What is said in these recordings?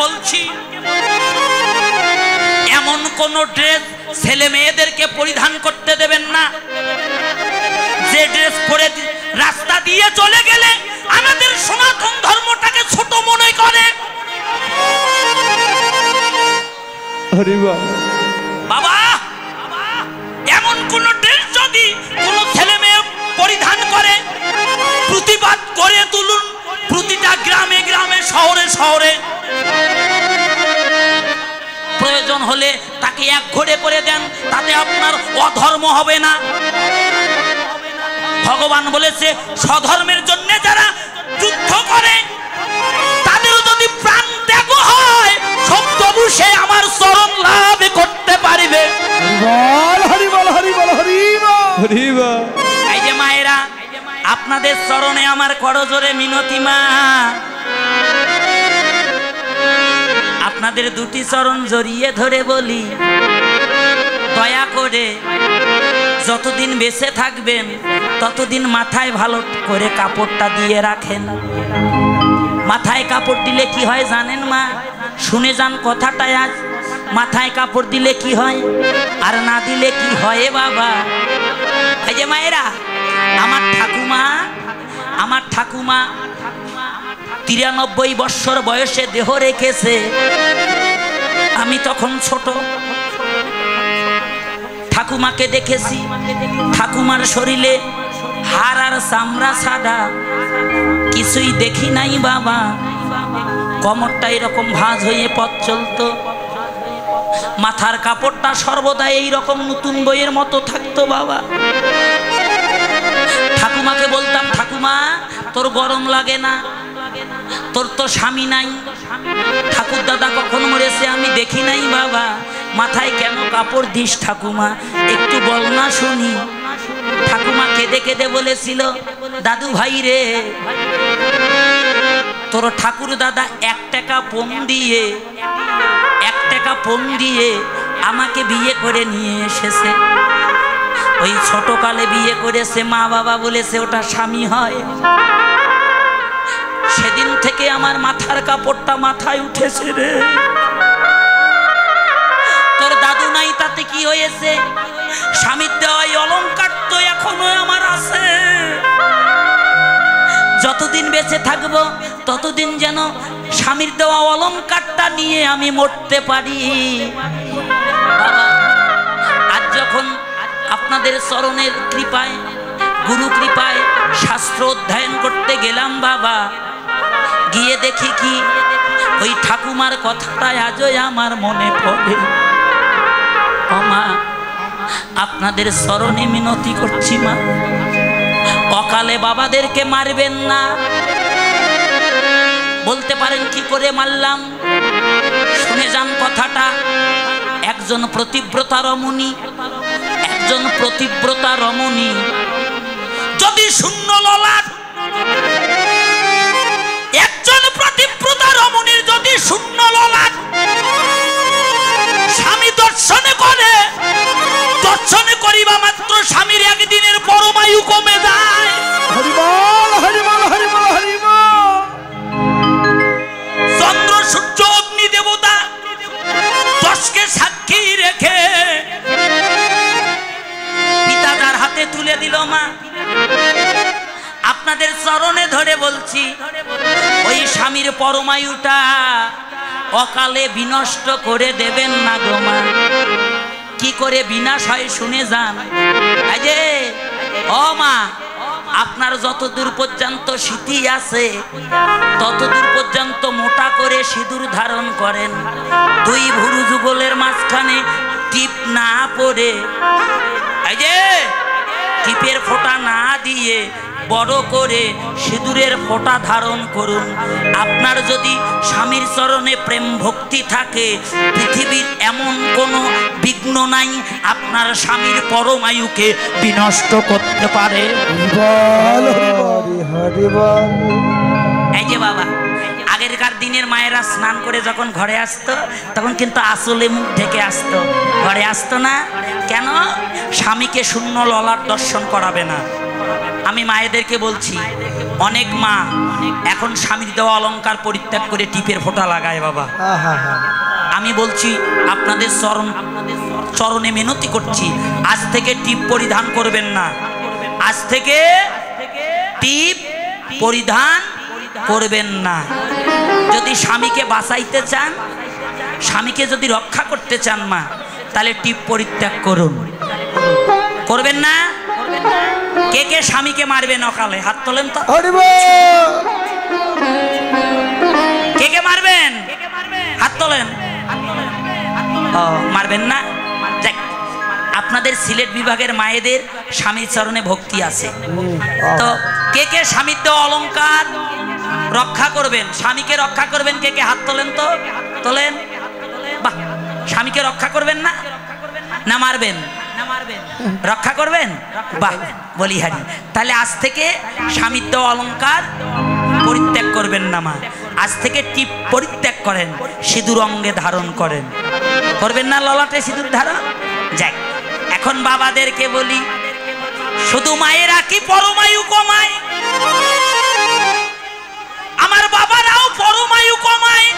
বলছি, এমন কোন ড্রেস ছেলে মেয়েদেরকে পরিধান করতে দেবেন না যে ড্রেস পরে রাস্তা দিয়ে চলে গেলে আমাদের সনাতন ধর্মটাকে ছোট মনে করে। বাবা, এমন কোন ড্রেস যদি কোন ছেলে মেয়ে পরিধান করে প্রতিবাদ করে তুলুন, প্রতিটা গ্রামে গ্রামে শহরে শহরে। প্রয়োজন হলে তাকে এক ঘরে করে দেন, তাতে আপনার অধর্ম হবে না। ভগবান বলেছে স্বধর্মের জন্য যারা যুদ্ধ করে তাদের যদি প্রাণ ত্যাগ হয় তবু সে আমার চরণ লাভ করতে পারবে। এই যে মায়েরা, আপনাদের চরণে আমার করজোরে মিনতি মা, আপনাদের দুটি চরণ জড়িয়ে ধরে বলি, দয়া করে যতদিন বেঁচে থাকবেন ততদিন মাথায় ভালো করে কাপড়টা দিয়ে রাখেন। মাথায় কাপড় দিলে কি হয় জানেন মা? শুনে যান কথাটা আজ। মাথায় কাপড় দিলে কি হয় আর না দিলে কি হয় বাবা? এই যে মায়েরা, আমার ঠাকুমা 93 বছর বয়সে দেহ রেখেছে। আমি তখন ছোট, ঠাকুমাকে দেখেছি। ঠাকুমার শরীরে হাড় আর চামড়া ছাড়া কিছুই দেখি নাই বাবা। কোমরটা এরকম ভাঁজ হয়ে পথ চলতো, মাথার কাপড়টা সর্বদা এইরকম নতুন বইয়ের মতো থাকতো বাবা। ঠাকুমাকে বলতাম, ঠাকুমা তোর গরম লাগে না? তোর তো স্বামী নাই। ঠাকুর দাদা কখন মরেছে আমি দেখি নাই বাবা। মাথায় কেন কাপড় দিস ঠাকুমা, একটু বল না শুনি। ঠাকুমা কেঁদে কেঁদে বলেছিল, দাদু ভাই রে, তোর ঠাকুর দাদা 1 টাকা পণ দিয়ে আমাকে বিয়ে করে নিয়ে এসেছে। ওই ছোটকালে বিয়ে করেছে, মা বাবা বলেছে ওটা স্বামী হয়। সেদিন থেকে আমার মাথার কাপড়টা মাথায় উঠেছে রে। তোর দাদু নাই তাতে কি হয়েছে? স্বামীর দেওয়া অলংকার তো এখনো আমার আছে। যতদিন বেঁচে থাকবো ততদিন যেন স্বামীর দেওয়া অলংকারটা নিয়ে আমি মরতে পারি বাবা। আজ যখন আপনাদের চরণের কৃপায়, গুরু কৃপায় শাস্ত্র অধ্যয়ন করতে গেলাম বাবা, গিয়ে দেখি কি ওই ঠাকুমার কথাটা আজও আমার মনে পড়ে। মা, আপনাদের চরণে মিনতি করছি মা, অকালে বাবাদেরকে মারবেন না। বলতে পারেন কি করে মারলাম? শুনে যান কথাটা। একজন প্রতিব্রতা রমণী যদি শূন্য ললাট, একজন প্রতিব্রতা রমণীর যদি শূন্য ললাট স্বামী দর্শনে করিবা মাত্র স্বামীর একদিনের পরমায়ু কমে যায়। চন্দ্র সূর্য অগ্নি দেবতা 10কে সাক্ষী রেখে পিতাদার হাতে তুলে দিল মা। আপনাদের চরণে ধরে বলছি, ওই স্বামীর পরমায়ুটা অকালে বিনষ্ট করে দেবেন না গো মা। কি করে বিনাশ হয় শুনে যান। এই যে ও মা, আপনার যতদূর পর্যন্ত স্মৃতি আছে ততদূর পর্যন্ত মোটা করে সিঁদুর ধারণ করেন। 2 ভুরু যুগলের মাঝখানে টিপ না পড়ে, এই যে টিপের ফোঁটা না দিয়ে বড় করে সিঁদুরের ফোঁটা ধারণ করুন। আপনার যদি স্বামীর চরণে প্রেম ভক্তি থাকে, পৃথিবীর এমন কোনো বিঘ্ন নাই আপনার স্বামীর পরমায়ুকে বিনষ্ট করতে পারে। এই যে বাবা, আগেরকার দিনের মায়েরা স্নান করে যখন ঘরে আসতো তখন কিন্তু আসলে মুখ ঢেকে আসতো, ঘরে আসতো না কেন? স্বামীকে শূন্য ললাট দর্শন করাবে না। আমি মায়েদেরকে বলছি, অনেক মা এখন স্বামীর দেওয়া অলংকার পরিত্যাগ করে টিপের ফোঁটা লাগায় বাবা। আমি বলছি আপনাদের চরণে মিনতি করছি, আজ থেকে টিপ পরিধান করবেন না, আজ থেকে টিপ পরিধান করবেন না। যদি স্বামীকে বাঁচাইতে চান, স্বামীকে যদি রক্ষা করতে চান মা, তাহলে টিপ পরিত্যাগ করুন। করবেন না? কে কে স্বামীকে মারবেন অকালে? হাত তোলেন তো। কে কে মারবেন? হাত তোলেন। মারবেন না? আপনাদের সিলেট বিভাগের মায়েদের স্বামীর চরণে ভক্তি আছে তো কে কে স্বামীর দেওয়া অলংকার রক্ষা করবেন, স্বামীকে রক্ষা করবেন? কে কে হাত তোলেন তো। তোলেন। বাহ, স্বামীকে রক্ষা করবেন না? না মারবেন? রক্ষা করবেন? বাহ, বলিহারি। তাহলে আজ থেকে স্বামীর দেওয়া অলংকার পরিত্যাগ করবেন না মা, আজ থেকে টিপ পরিত্যাগ করেন, সিঁদুর অঙ্গে ধারণ করেন। করবেন না ললাটে সিঁদুর ধারণ? যাক, এখন বাবাদেরকে বলি, শুধু মায়েরা কি পরমায়ু কমায়? আমার বাবারাও পরমায়ু কমায়।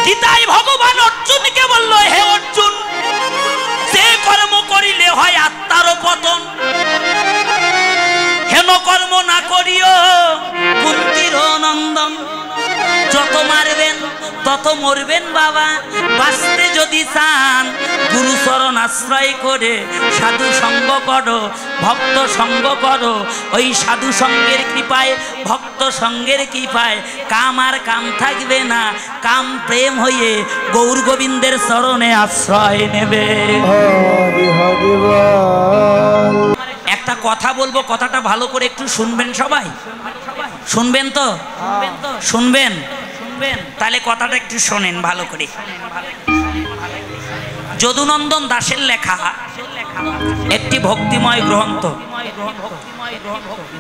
গীতায় ভগবান অর্জুনকে বলল, হে অর্জুন, যে কর্ম করিলে হয় আত্মার পতন, হেন কর্ম না করিও কুন্তির নন্দন। যত মারবেন তত মরবেন বাবা, বাঁচতে যদি চান গুরুচরণ আশ্রয় করে সাধু সঙ্গ করো, ভক্ত সঙ্গ করো। ওই সাধু সঙ্গের কৃপায়, ভক্ত সঙ্গের কৃপায় কাম আর কাম থাকবে না, কাম প্রেম হয়ে গৌর গোবিন্দের চরণে আশ্রয় নেবে। একটা কথা বলবো, কথাটা ভালো করে একটু শুনবেন সবাই। শুনবেন তো? শুনবেন? তাহলে কথাটা একটু শোনেন ভালো করে। যদুনন্দন দাসের লেখা একটি ভক্তিময় গ্রন্থ,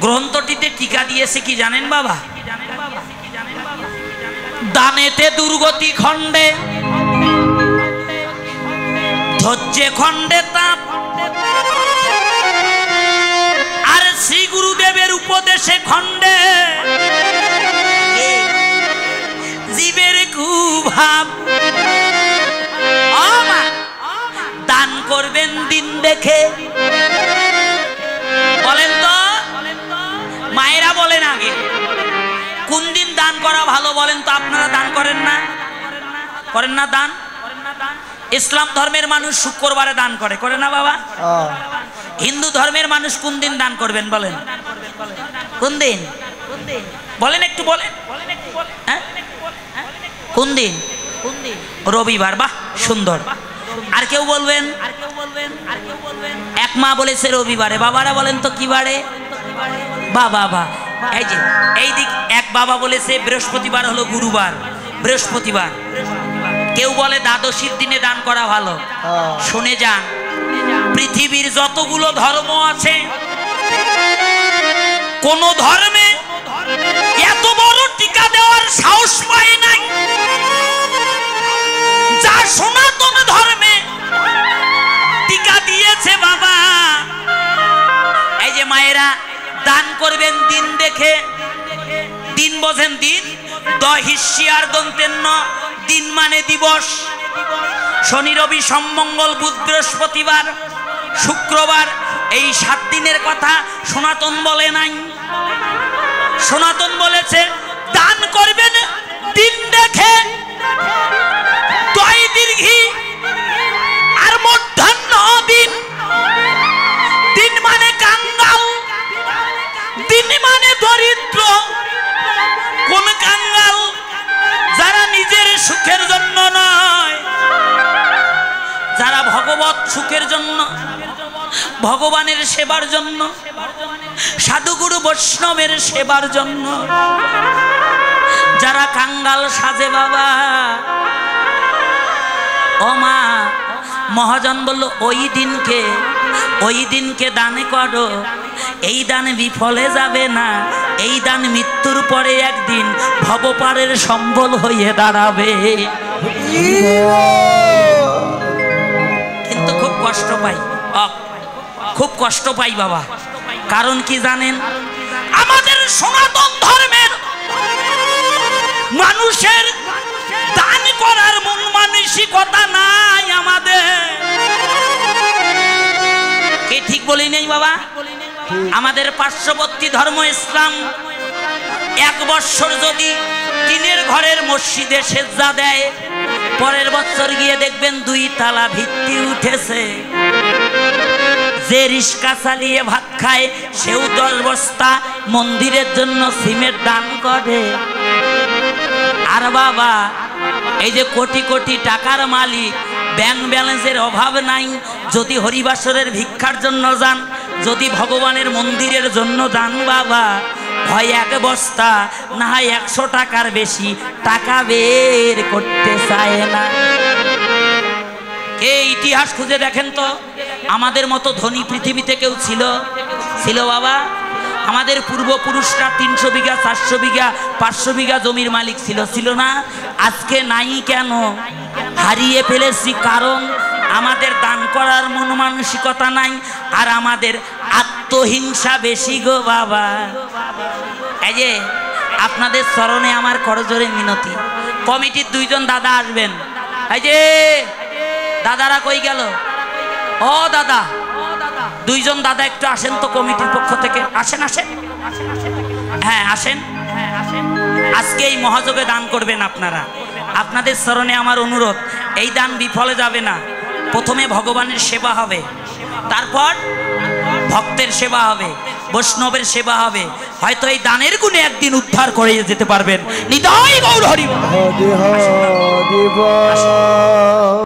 গ্রন্থটিতে টিকা দিয়েছে কি জানেন বাবা? দানেতে দুর্গতি খণ্ডে, ধৈর্যে খণ্ডে তাপ, আর শ্রী গুরুদেবের উপদেশে খণ্ডে জীবের কুভাব। দান করবেন দিন দেখে। বলেন তো, মায়েরা বলেন আগে কোন দিন দান করা ভালো বলেন তো? আপনারা দান করেন না? করেন না দান? ইসলাম ধর্মের মানুষ শুক্রবারে দান করে, করে না বাবা? হিন্দু ধর্মের মানুষ কোন দিন দান করবেন বলেন? কোন দিন বলেন? একটু বলেন। হ্যাঁ, কোন দিন? রবিবার। বাহ, সুন্দর। আর কেউ বলবেন? এক মা বলেছে রবিবারে। বাবারা বলেন তো কি বারে? বাবা, এই যে এই দিক এক বাবা বলেছে বৃহস্পতিবার হলো গুরুবার, বৃহস্পতিবার। কেউ বলে দ্বাদশীর দিনে দান করা ভালো। শুনে যান, পৃথিবীর যতগুলো ধর্ম আছে, কোন ধর্মে এত বড় টিকা দেওয়ার সাহস পায় নাই যা সনাতন ধর্মে টিকা দিয়েছে বাবা। এই যে মায়েরা দান করবেন দিন দেখে। দিন বোঝেন? দিন দহিষ্যার দন্তেন্য, দিন মানে দিবস। শনি রবি সোম মঙ্গল বুধ বৃহস্পতিবার শুক্রবার, এই 7 দিনের কথা সনাতন বলে নাই। সনাতন বলেছে দান করবেন দিন দেখে, দয় দীর্ঘি আর মধ্যাহ্ন দিন। দিন মানে কাঙ্গাল, দিন মানে দরিদ্র। কোন কাঙ্গাল? যারা নিজের সুখের জন্য নয়, যারা ভগবত সুখের জন্য, ভগবানের সেবার জন্য, সাধুগুরু বৈষ্ণবের সেবার জন্য যারা কাঙ্গাল সাজে বাবা। ও মা, মহাজন বলল ওই দিনকে দানে করো। এই দান বিফলে যাবে না, এই দান মৃত্যুর পরে একদিন ভবপারের সম্বল হয়ে দাঁড়াবে। কিন্তু খুব কষ্ট পাই, খুব কষ্ট পাই বাবা। কারণ কি জানেন? আমাদের সনাতন ধর্মের মানুষের দান করার মন মানসিকতা নাই আমাদের। কে ঠিক বলি নেই বাবা? আমাদের পার্শ্ববর্তী ধর্ম ইসলাম 1 বছর যদি টিনের ঘরের মসজিদে সেজদা দেয়, পরের বছর গিয়ে দেখবেন 2 তলা ভিত্তি উঠেছে। যে রিস্কা চালিয়ে ভাত খায় সেও 10 বস্তা মন্দিরের জন্য সিমেন্ট দান করে। আর বাবা এই যে কোটি কোটি টাকার মালিক, ব্যাংক ব্যালেন্সের অভাব নাই, যদি হরিবাসরের ভিক্ষার জন্য যান, যদি ভগবানের মন্দিরের জন্য যান, বাবা হয় 1 বস্তা না হয় 100 টাকার বেশি টাকা বের করতে চায় না। এই ইতিহাস খুঁজে দেখেন তো, আমাদের মতো ধনী পৃথিবীতে কেউ ছিল বাবা? আমাদের পূর্বপুরুষরা 300 বিঘা 400 বিঘা 500 বিঘা জমির মালিক ছিল না? আজকে নাই কেন? হারিয়ে ফেলেছি, কারণ আমাদের দান করার মন মানসিকতা নাই, আর আমাদের আত্মহিংসা বেশি গো বাবা। এই যে আপনাদের চরণে আমার করজোরে মিনতি, কমিটির 2 জন দাদা আসবেন। এই যে দাদারা কই গেল? ও দাদা, 2 জন দাদা একটু আসেন তো কমিটির পক্ষ থেকে। আসেন। হ্যাঁ আসেন। আজকে এই মহাযোগে দান করবেন আপনারা। আপনাদের চরণে আমার অনুরোধ, এই দান বিফলে যাবে না। প্রথমে ভগবানের সেবা হবে, তারপর ভক্তের সেবা হবে, বৈষ্ণবের সেবা হবে। হয়তো এই দানের গুণে একদিন উদ্ধার করে যেতে পারবেন। নিতাই গৌর হরি বল।